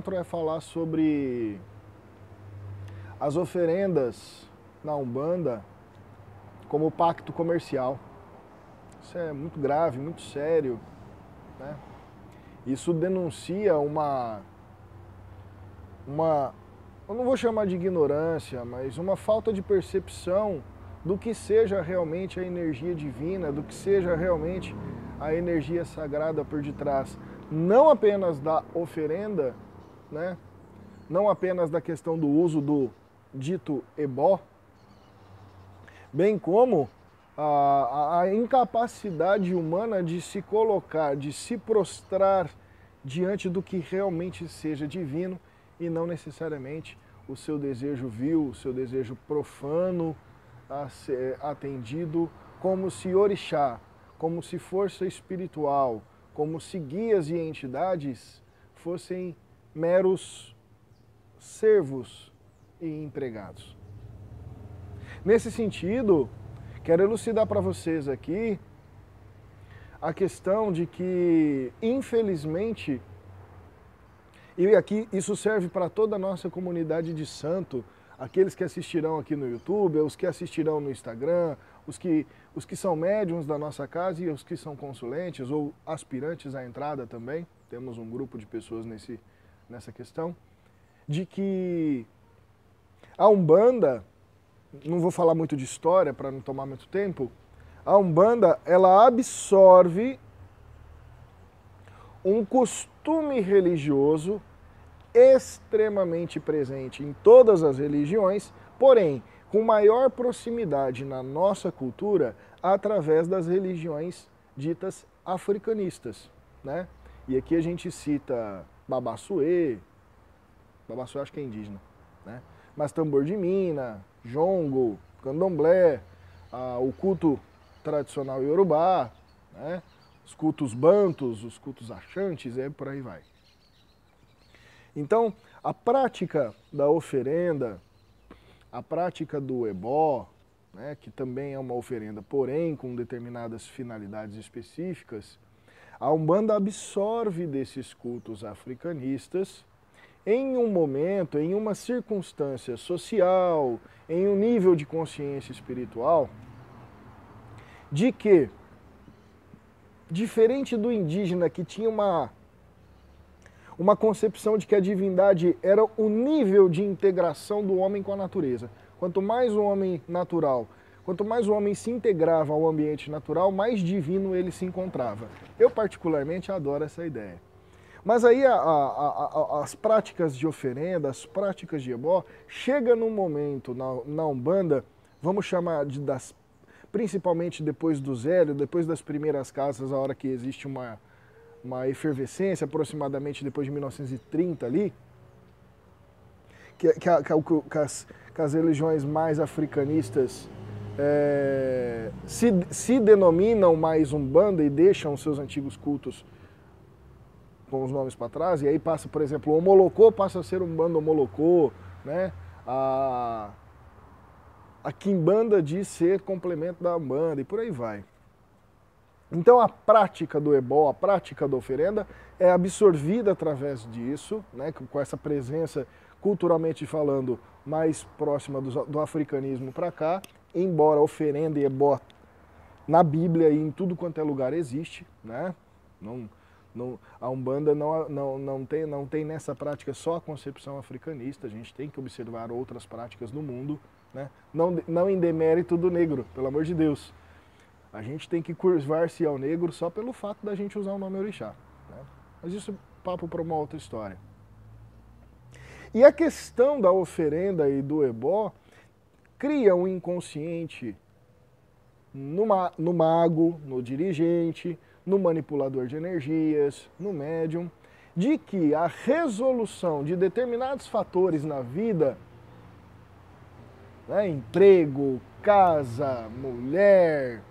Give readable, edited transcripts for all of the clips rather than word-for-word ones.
encontro é falar sobre as oferendas na Umbanda como pacto comercial. Isso é muito grave, muito sério, né? Isso denuncia eu não vou chamar de ignorância, mas uma falta de percepção do que seja realmente a energia divina, do que seja realmente a energia sagrada por detrás, não apenas da oferenda, né? Não apenas da questão do uso do dito ebó, bem como a incapacidade humana de se colocar, de se prostrar diante do que realmente seja divino e não necessariamente o seu desejo vil, o seu desejo profano a ser atendido como se orixá, como se força espiritual, como se guias e entidades fossem meros servos e empregados. Nesse sentido, quero elucidar para vocês aqui a questão de que, infelizmente, e aqui isso serve para toda a nossa comunidade de santo, aqueles que assistirão aqui no YouTube, os que assistirão no Instagram, os que são médiuns da nossa casa e os que são consulentes ou aspirantes à entrada também, temos um grupo de pessoas nessa questão, de que a Umbanda, não vou falar muito de história para não tomar muito tempo, a Umbanda, ela absorve um costume religioso extremamente presente em todas as religiões, porém, com maior proximidade na nossa cultura através das religiões ditas africanistas, né? E aqui a gente cita Babassuê acho que é indígena, né? Mas tambor de mina, jongo, candomblé, o culto tradicional iorubá, né? Os cultos bantus, os cultos axantes, por aí vai. Então, a prática da oferenda, a prática do ebó, né, que também é uma oferenda, porém com determinadas finalidades específicas, a Umbanda absorve desses cultos africanistas em um momento, em uma circunstância social, em um nível de consciência espiritual, de que, diferente do indígena que tinha uma concepção de que a divindade era o nível de integração do homem com a natureza. Quanto mais o homem natural, quanto mais o homem se integrava ao ambiente natural, mais divino ele se encontrava. Eu particularmente adoro essa ideia. Mas aí as práticas de oferenda, as práticas de ebó, chega num momento na Umbanda, vamos chamar principalmente depois do Zélio, depois das primeiras casas, a hora que existe uma efervescência, aproximadamente depois de 1930 ali, que as religiões mais africanistas se denominam mais Umbanda e deixam seus antigos cultos com os nomes para trás, e aí passa, por exemplo, o Omolocô passa a ser Umbanda Omolocô, né? A Quimbanda diz ser complemento da Umbanda, e por aí vai. Então a prática do ebó, a prática da oferenda é absorvida através disso, né, com essa presença, culturalmente falando, mais próxima do africanismo para cá, embora oferenda e ebó na Bíblia e em tudo quanto é lugar existe, né? A Umbanda não tem nessa prática só a concepção africanista, a gente tem que observar outras práticas no mundo, né? Não em demérito do negro, pelo amor de Deus. A gente tem que curvar-se ao negro só pelo fato da gente usar o nome orixá, né? Mas isso é papo para uma outra história. E a questão da oferenda e do ebó cria um inconsciente no mago, no dirigente, no manipulador de energias, no médium, de que a resolução de determinados fatores na vida, né, emprego, casa, mulher,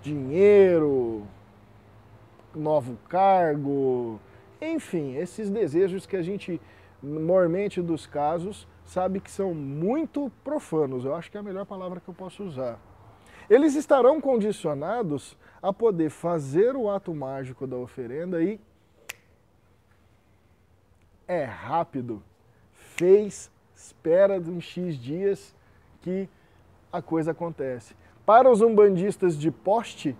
dinheiro, novo cargo, enfim, esses desejos que a gente, normalmente dos casos, sabe que são muito profanos, eu acho que é a melhor palavra que eu posso usar. Eles estarão condicionados a poder fazer o ato mágico da oferenda e é rápido. Fez, espera uns X dias que a coisa acontece. Para os umbandistas de poste,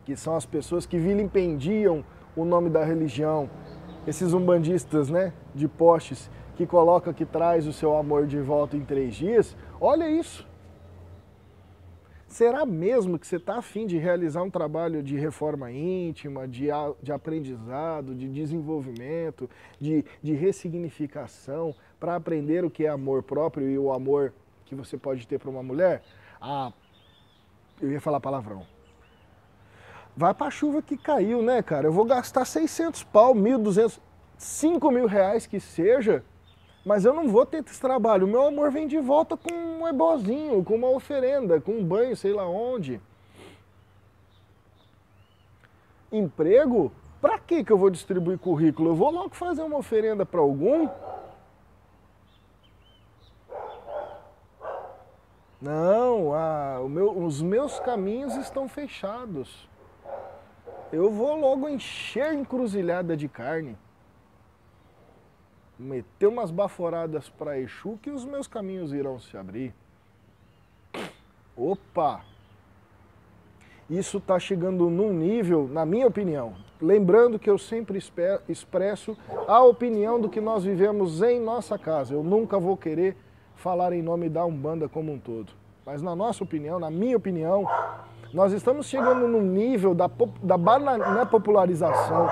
que são as pessoas que vilipendiam o nome da religião, esses umbandistas, né, de postes, que coloca que traz o seu amor de volta em 3 dias, olha isso. Será mesmo que você está a fim de realizar um trabalho de reforma íntima, de aprendizado, de desenvolvimento, de ressignificação, para aprender o que é amor próprio e o amor que você pode ter para uma mulher? Ah, eu ia falar palavrão. Vai pra chuva que caiu, né, cara? Eu vou gastar 600 pau, 1.200, 5.000 reais que seja, mas eu não vou ter esse trabalho. O meu amor vem de volta com um ebozinho, com uma oferenda, com um banho, sei lá onde. Emprego? Pra que eu vou distribuir currículo? Eu vou logo fazer uma oferenda para algum? Não, os meus caminhos estão fechados. Eu vou logo encher encruzilhada de carne. Meter umas baforadas para Exu que os meus caminhos irão se abrir. Opa! Isso está chegando num nível, na minha opinião, lembrando que eu sempre expresso a opinião do que nós vivemos em nossa casa. Eu nunca vou querer falar em nome da Umbanda como um todo. Mas na nossa opinião, na minha opinião, nós estamos chegando num nível da popularização,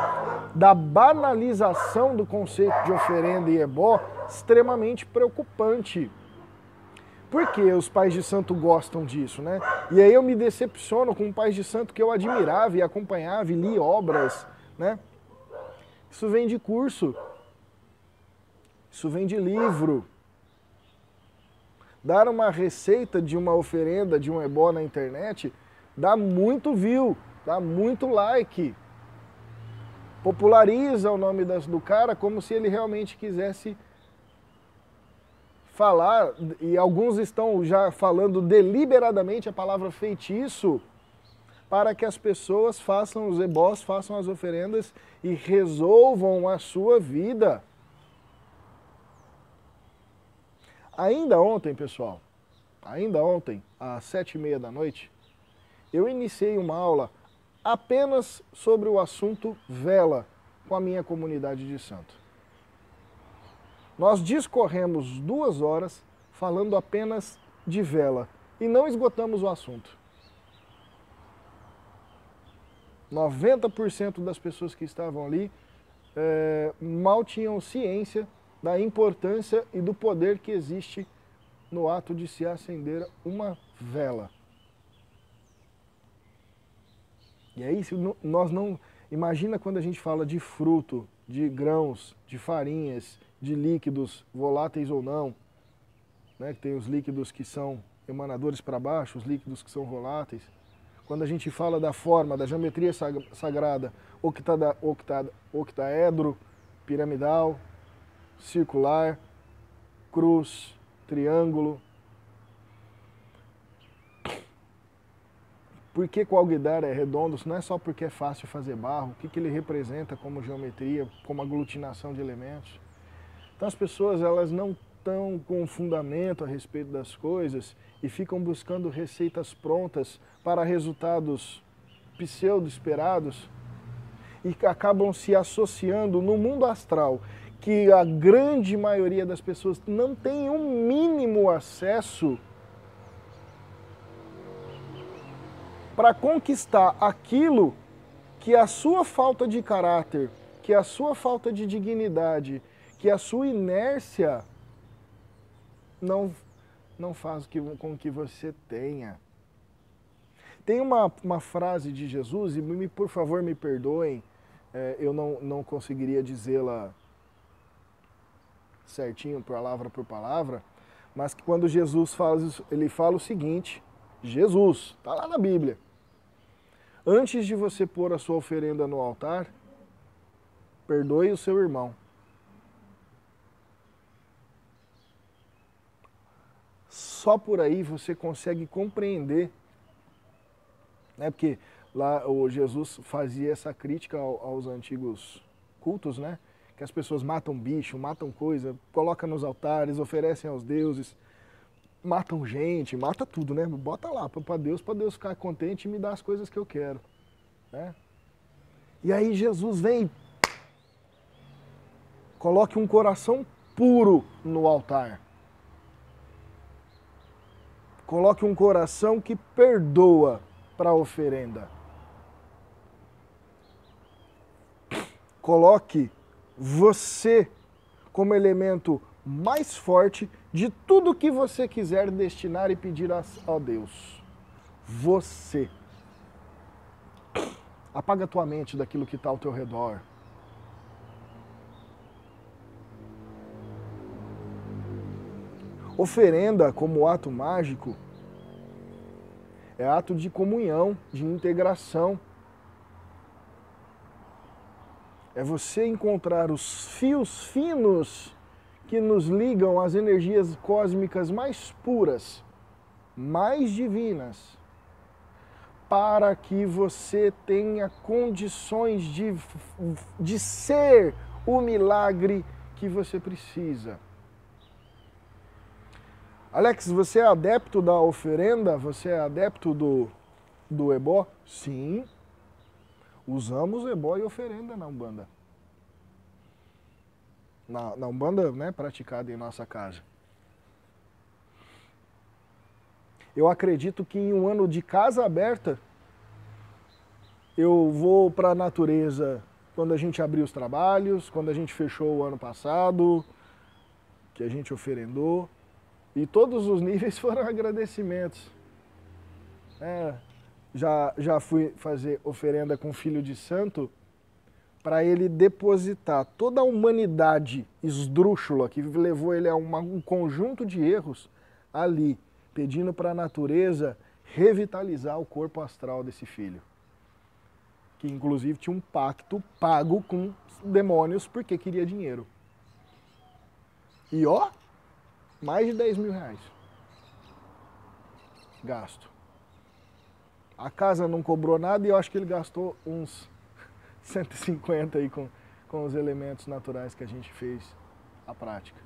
da banalização do conceito de oferenda e ebó extremamente preocupante. Por que os pais de santo gostam disso, né? E aí eu me decepciono com pais de santo que eu admirava e acompanhava e li obras, né? Isso vem de curso, isso vem de livro. Dar uma receita de uma oferenda, de um ebó na internet, dá muito view, dá muito like. Populariza o nome do cara como se ele realmente quisesse falar, e alguns estão já falando deliberadamente a palavra feitiço, para que as pessoas façam os ebós, façam as oferendas e resolvam a sua vida. Ainda ontem, pessoal, ainda ontem, às 7h30 da noite, eu iniciei uma aula apenas sobre o assunto vela com a minha comunidade de santo. Nós discorremos 2 horas falando apenas de vela e não esgotamos o assunto. 90% das pessoas que estavam ali mal tinham ciência da importância e do poder que existe no ato de se acender uma vela. E aí, nós não... Imagina quando a gente fala de fruto, de grãos, de farinhas, de líquidos, voláteis ou não, né? Tem os líquidos que são emanadores para baixo, os líquidos que são voláteis. Quando a gente fala da forma, da geometria sagrada, octaedro, piramidal, circular, cruz, triângulo. Por que o alguidar é redondo? Não é só porque é fácil fazer barro, o que ele representa como geometria, como aglutinação de elementos. Então as pessoas elas não estão com fundamento a respeito das coisas e ficam buscando receitas prontas para resultados pseudo-esperados e acabam se associando no mundo astral, que a grande maioria das pessoas não tem um mínimo acesso para conquistar aquilo que a sua falta de caráter, que a sua falta de dignidade, que a sua inércia não faz com que você tenha. Tem uma frase de Jesus, e por favor me perdoem, eu não conseguiria dizê-la certinho, palavra por palavra, mas que quando Jesus fala isso, ele fala o seguinte, Jesus, está lá na Bíblia, antes de você pôr a sua oferenda no altar, perdoe o seu irmão. Só por aí você consegue compreender, né? Porque lá o Jesus fazia essa crítica aos antigos cultos, né? que as pessoas matam bicho, matam coisa, colocam nos altares, oferecem aos deuses, matam gente, mata tudo, né? Bota lá para Deus ficar contente e me dar as coisas que eu quero, né? E aí Jesus vem e coloque um coração puro no altar. Coloque um coração que perdoa para a oferenda. Coloque você como elemento mais forte de tudo que você quiser destinar e pedir a Deus. Você. Apaga a tua mente daquilo que está ao teu redor. Oferenda, como ato mágico, é ato de comunhão, de integração. É você encontrar os fios finos que nos ligam às energias cósmicas mais puras, mais divinas, para que você tenha condições de ser o milagre que você precisa. Alex, você é adepto da oferenda? Você é adepto do ebó? Sim. Usamos ebó e oferenda na Umbanda. Na Umbanda, né, praticada em nossa casa. Eu acredito que em um ano de casa aberta, eu vou para a natureza quando a gente abriu os trabalhos, quando a gente fechou o ano passado, que a gente oferendou. E todos os níveis foram agradecimentos. Já fui fazer oferenda com filho de santo para ele depositar toda a humanidade esdrúxula que levou ele a um conjunto de erros ali, pedindo para a natureza revitalizar o corpo astral desse filho. Que inclusive tinha um pacto pago com demônios porque queria dinheiro. E ó, mais de 10 mil reais gasto. A casa não cobrou nada e eu acho que ele gastou uns 150 aí com os elementos naturais que a gente fez a prática.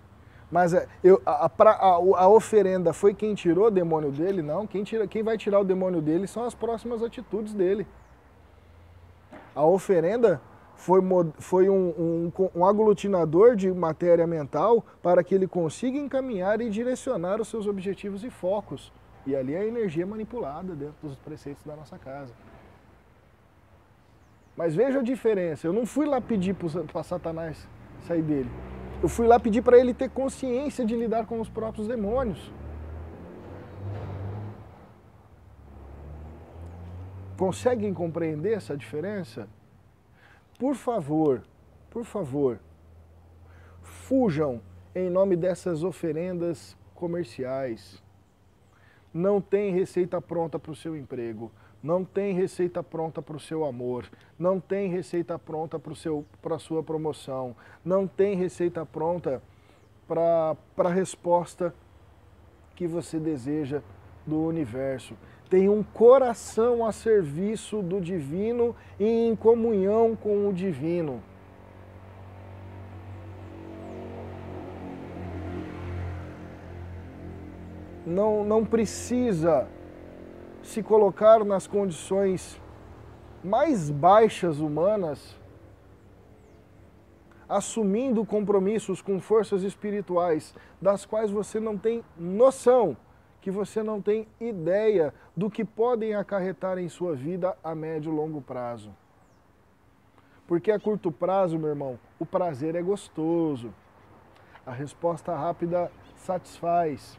Mas a oferenda foi quem tirou o demônio dele? Não, quem vai tirar o demônio dele são as próximas atitudes dele. A oferenda foi um aglutinador de matéria mental para que ele consiga encaminhar e direcionar os seus objetivos e focos. E ali é a energia manipulada dentro dos preceitos da nossa casa. Mas veja a diferença, eu não fui lá pedir para Satanás sair dele. Eu fui lá pedir para ele ter consciência de lidar com os próprios demônios. Conseguem compreender essa diferença? Por favor, fujam em nome dessas oferendas comerciais. Não tem receita pronta para o seu emprego, não tem receita pronta para o seu amor, não tem receita pronta para a sua promoção, não tem receita pronta para a resposta que você deseja do universo. Tem um coração a serviço do divino e em comunhão com o divino. Não precisa se colocar nas condições mais baixas humanas, assumindo compromissos com forças espirituais das quais você não tem noção, que você não tem ideia do que podem acarretar em sua vida a médio e longo prazo. Porque a curto prazo, meu irmão, o prazer é gostoso. A resposta rápida satisfaz.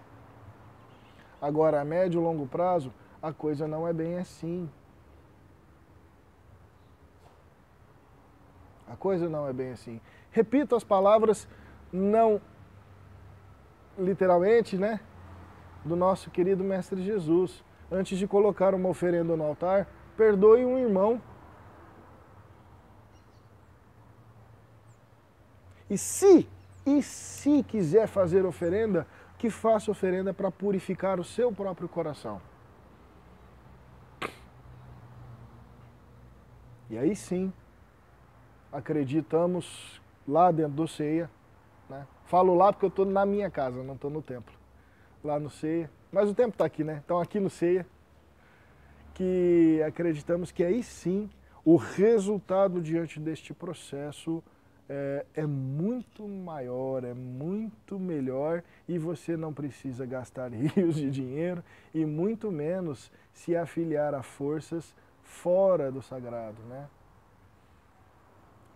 Agora, a médio e longo prazo, a coisa não é bem assim. A coisa não é bem assim. Repito as palavras, não literalmente, né? Do nosso querido Mestre Jesus. Antes de colocar uma oferenda no altar, perdoe um irmão. E se quiser fazer oferenda, que faça oferenda para purificar o seu próprio coração. E aí sim, acreditamos lá dentro do Ceia, né? Falo lá porque eu estou na minha casa, não estou no templo. Lá no Ceia, mas o templo está aqui, né? Então aqui no Ceia, que acreditamos que aí sim o resultado diante deste processo é muito maior, é muito melhor e você não precisa gastar rios de dinheiro e muito menos se afiliar a forças fora do sagrado, né?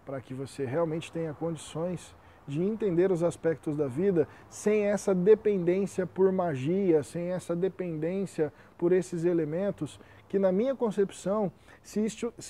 Para que você realmente tenha condições de entender os aspectos da vida sem essa dependência por magia, sem essa dependência por esses elementos que, na minha concepção, se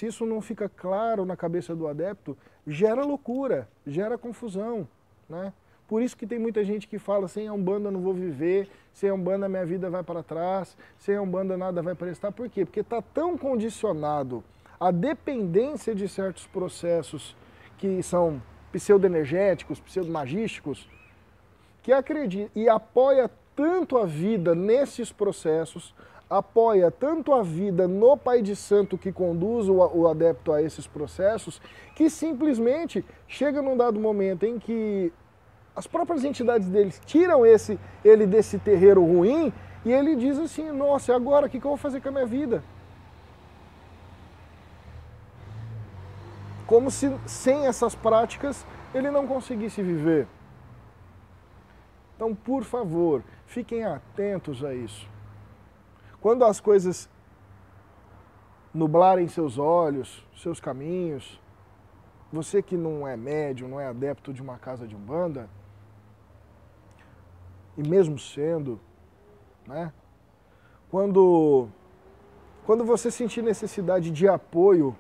isso não fica claro na cabeça do adepto, gera loucura, gera confusão, né? Por isso que tem muita gente que fala, sem a Umbanda eu não vou viver, sem a Umbanda minha vida vai para trás, sem a Umbanda nada vai prestar. Por quê? Porque está tão condicionado à dependência de certos processos que são pseudoenergéticos, pseudomagísticos, que acredita e apoia tanto a vida nesses processos, apoia tanto a vida no Pai de Santo que conduz o adepto a esses processos, que simplesmente chega num dado momento em que as próprias entidades deles tiram ele desse terreiro ruim e ele diz assim, nossa, agora o que eu vou fazer com a minha vida? Como se sem essas práticas ele não conseguisse viver. Então, por favor, fiquem atentos a isso. Quando as coisas nublarem seus olhos, seus caminhos, você que não é médium, não é adepto de uma casa de Umbanda, e mesmo sendo, né, quando você sentir necessidade de apoio,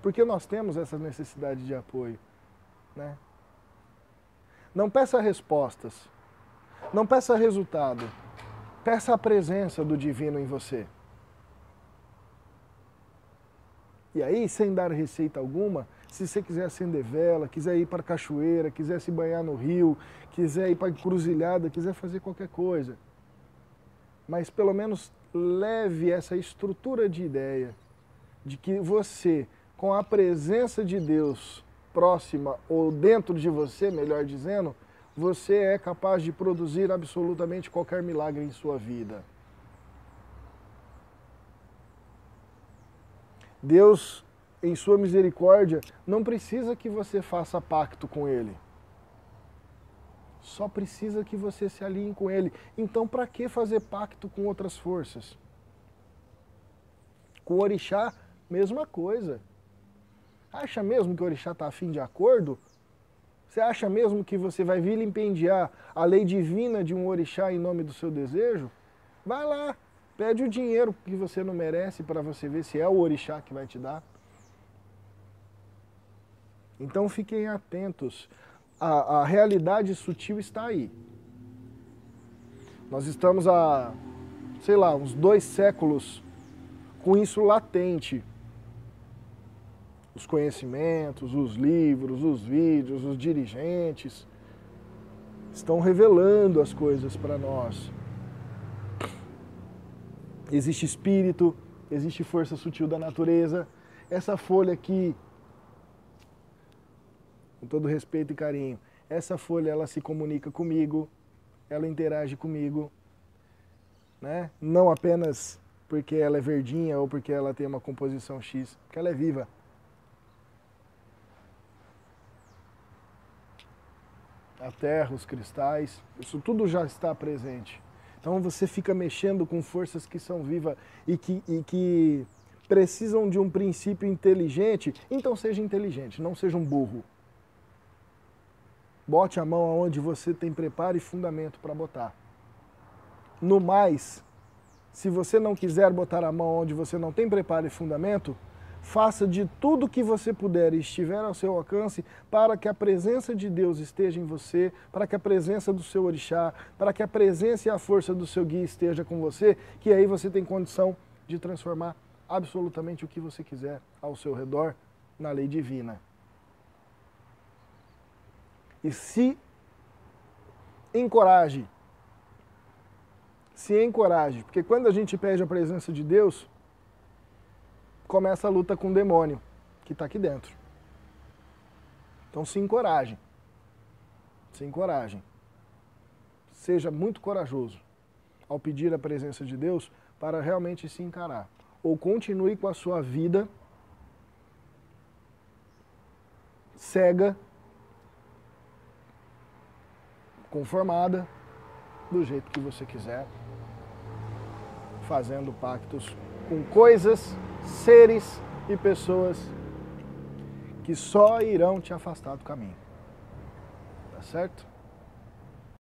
porque nós temos essa necessidade de apoio, né? Não peça respostas, não peça resultado, peça a presença do divino em você. E aí, sem dar receita alguma, se você quiser acender vela, quiser ir para a cachoeira, quiser se banhar no rio, quiser ir para a encruzilhada, quiser fazer qualquer coisa, mas pelo menos leve essa estrutura de ideia de que você, com a presença de Deus próxima ou dentro de você, melhor dizendo, você é capaz de produzir absolutamente qualquer milagre em sua vida. Deus, em sua misericórdia, não precisa que você faça pacto com Ele. Só precisa que você se alinhe com Ele. Então, para que fazer pacto com outras forças? Com o orixá, mesma coisa. Acha mesmo que o orixá está afim de acordo? Você acha mesmo que você vai vilipendiar a lei divina de um orixá em nome do seu desejo? Vai lá, pede o dinheiro que você não merece para você ver se é o orixá que vai te dar. Então fiquem atentos. A realidade sutil está aí. Nós estamos há, sei lá, uns 2 séculos com isso latente. Os conhecimentos, os livros, os vídeos, os dirigentes estão revelando as coisas para nós. Existe espírito, existe força sutil da natureza. Essa folha aqui, com todo respeito e carinho, essa folha ela se comunica comigo, ela interage comigo, né? Não apenas porque ela é verdinha ou porque ela tem uma composição X, porque ela é viva. A terra, os cristais, isso tudo já está presente. Então você fica mexendo com forças que são vivas e que precisam de um princípio inteligente, então seja inteligente, não seja um burro. Bote a mão aonde você tem preparo e fundamento para botar. No mais, se você não quiser botar a mão onde você não tem preparo e fundamento, faça de tudo que você puder e estiver ao seu alcance para que a presença de Deus esteja em você, para que a presença do seu orixá, para que a presença e a força do seu guia esteja com você, que aí você tem condição de transformar absolutamente o que você quiser ao seu redor na lei divina. E se encoraje, porque quando a gente pede a presença de Deus, começa a luta com o demônio que está aqui dentro. Então se encorajem. Se encorajem. Seja muito corajoso ao pedir a presença de Deus para realmente se encarar. Ou continue com a sua vida cega, conformada, do jeito que você quiser, fazendo pactos com coisas, seres e pessoas que só irão te afastar do caminho. Tá certo?